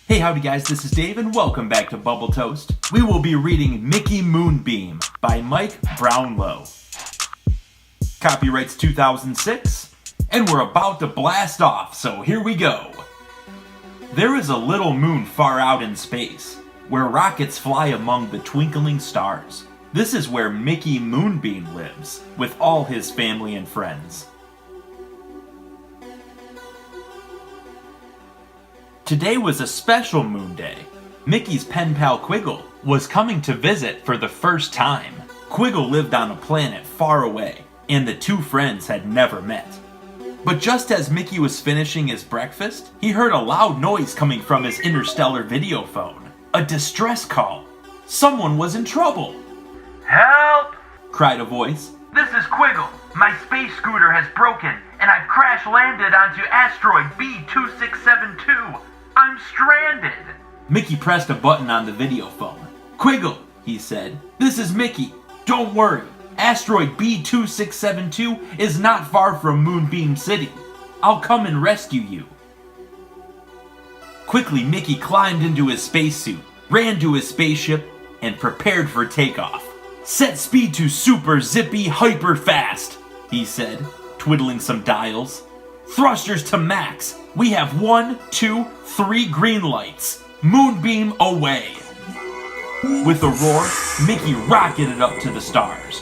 Hey, howdy guys, this is Dave and welcome back to Bubble Toast. We will be reading Mickey Moonbeam by Mike Brownlow. Copyrights 2006, and we're about to blast off, so here we go. There is a little moon far out in space, where rockets fly among the twinkling stars. This is where Mickey Moonbeam lives, with all his family and friends. Today was a special moon day. Mickey's pen pal Quiggle was coming to visit for the first time. Quiggle lived on a planet far away, and the two friends had never met. But just as Mickey was finishing his breakfast, he heard a loud noise coming from his interstellar video phone. A distress call. Someone was in trouble. Help! Cried a voice. This is Quiggle. My space scooter has broken, and I've crash landed onto asteroid B2672. I'm stranded. Mickey pressed a button on the video phone. Quiggle, he said. This is Mickey. Don't worry. Asteroid B2672 is not far from Moonbeam City. I'll come and rescue you. Quickly, Mickey climbed into his spacesuit, ran to his spaceship, and prepared for takeoff. Set speed to super zippy hyper fast, he said, twiddling some dials. Thrusters to max. We have 1, 2, 3 green lights. Moonbeam away. With a roar, Mickey rocketed up to the stars.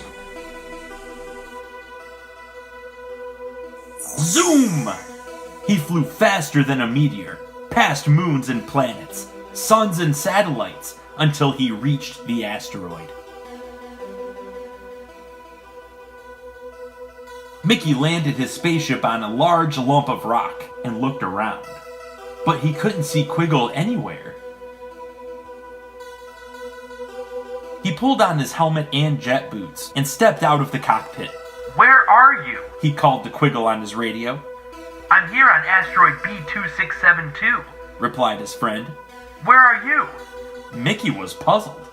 Zoom! He flew faster than a meteor, past moons and planets, suns and satellites, until he reached the asteroid. Mickey landed his spaceship on a large lump of rock and looked around, but he couldn't see Quiggle anywhere. He pulled on his helmet and jet boots and stepped out of the cockpit. Where are you? He called to Quiggle on his radio. I'm here on asteroid B2672, replied his friend. Where are you? Mickey was puzzled.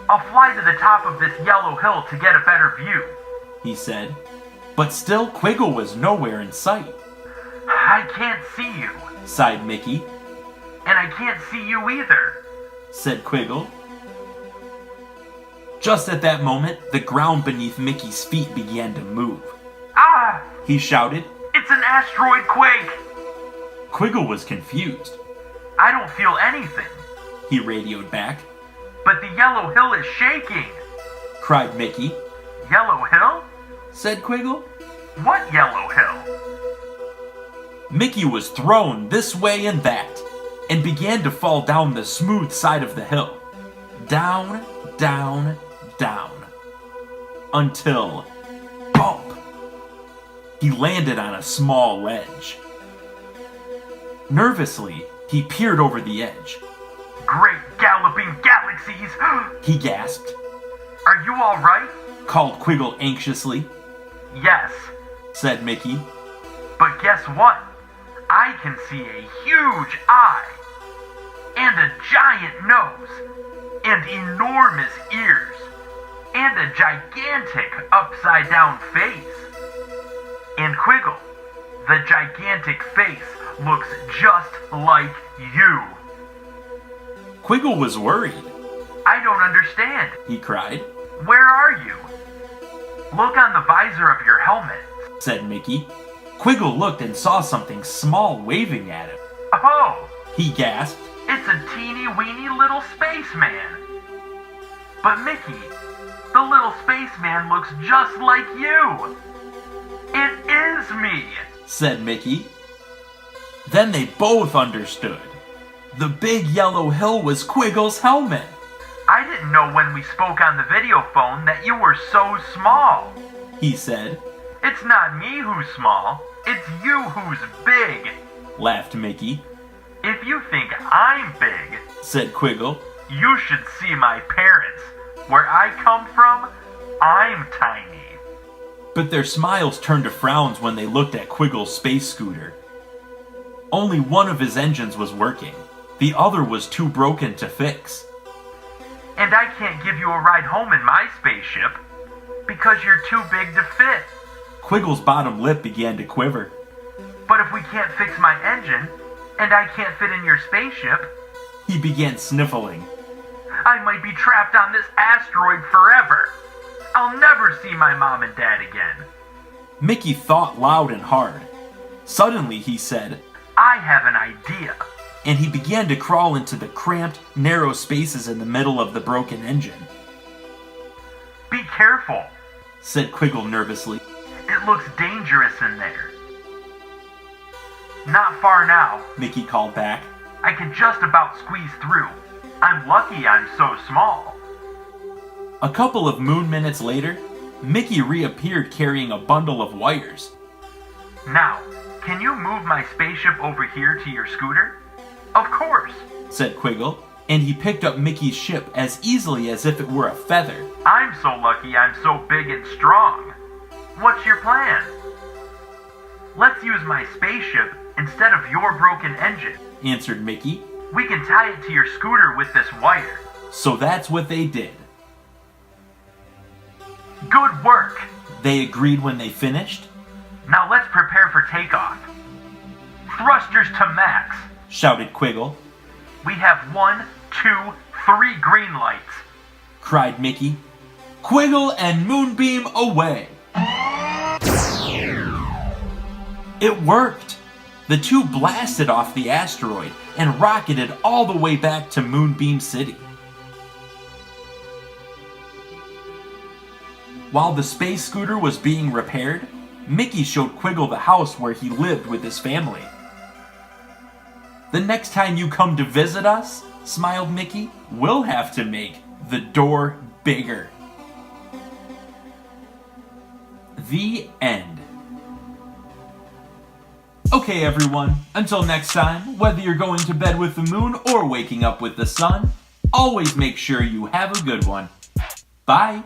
I'll fly to the top of this yellow hill to get a better view, he said. But still, Quiggle was nowhere in sight. I can't see you, sighed Mickey. And I can't see you either, said Quiggle. Just at that moment, the ground beneath Mickey's feet began to move. Ah! He shouted. It's an asteroid quake! Quiggle was confused. I don't feel anything, he radioed back. But the yellow hill is shaking, cried Mickey. Yellow hill? said Quiggle. What yellow hill? Mickey was thrown this way and that, and began to fall down the smooth side of the hill. Down, down, down. Until, bump! He landed on a small ledge. Nervously, he peered over the edge. Great galloping galaxies! He gasped. Are you all right? Called Quiggle anxiously. Yes, said Mickey. But guess what? I can see a huge eye, and a giant nose, and enormous ears, and a gigantic upside-down face. And Quiggle, the gigantic face looks just like you. Quiggle was worried. I don't understand, he cried. Where are you? Look on the visor of your helmet, said Mickey. Quiggle looked and saw something small waving at him. Oh! He gasped. It's a teeny-weeny little spaceman. But Mickey, the little spaceman looks just like you. It is me, said Mickey. Then they both understood. The big yellow hill was Quiggle's helmet. I didn't know when we spoke on the video phone that you were so small, he said. It's not me who's small, it's you who's big, laughed Mickey. If you think I'm big, said Quiggle, you should see my parents. Where I come from, I'm tiny. But their smiles turned to frowns when they looked at Quiggle's space scooter. Only one of his engines was working. The other was too broken to fix. And I can't give you a ride home in my spaceship, because you're too big to fit. Quiggle's bottom lip began to quiver. But if we can't fix my engine, And I can't fit in your spaceship. He began sniffling. I might be trapped on this asteroid forever. I'll never see my mom and dad again. Mickey thought loud and hard. Suddenly he said, I have an idea. and he began to crawl into the cramped, narrow spaces in the middle of the broken engine. Be careful, said Quiggle nervously. It looks dangerous in there. Not far now. Mickey called back. I can just about squeeze through. I'm lucky I'm so small. A couple of moon minutes later, Mickey reappeared carrying a bundle of wires. Now, can you move my spaceship over here to your scooter? Of course, said Quiggle, and he picked up Mickey's ship as easily as if it were a feather. I'm so lucky I'm so big and strong. What's your plan? Let's use my spaceship instead of your broken engine, answered Mickey. We can tie it to your scooter with this wire. So that's what they did. Good work! They agreed when they finished. Now let's prepare for takeoff. Thrusters to max, shouted Quiggle. We have 1, 2, 3 green lights, cried Mickey. Quiggle and Moonbeam away! It worked! The two blasted off the asteroid and rocketed all the way back to Moonbeam City. While the space scooter was being repaired, Mickey showed Quiggle the house where he lived with his family. The next time you come to visit us, smiled Mickey, we'll have to make the door bigger. The end. Okay everyone, until next time, whether you're going to bed with the moon or waking up with the sun, always make sure you have a good one. Bye!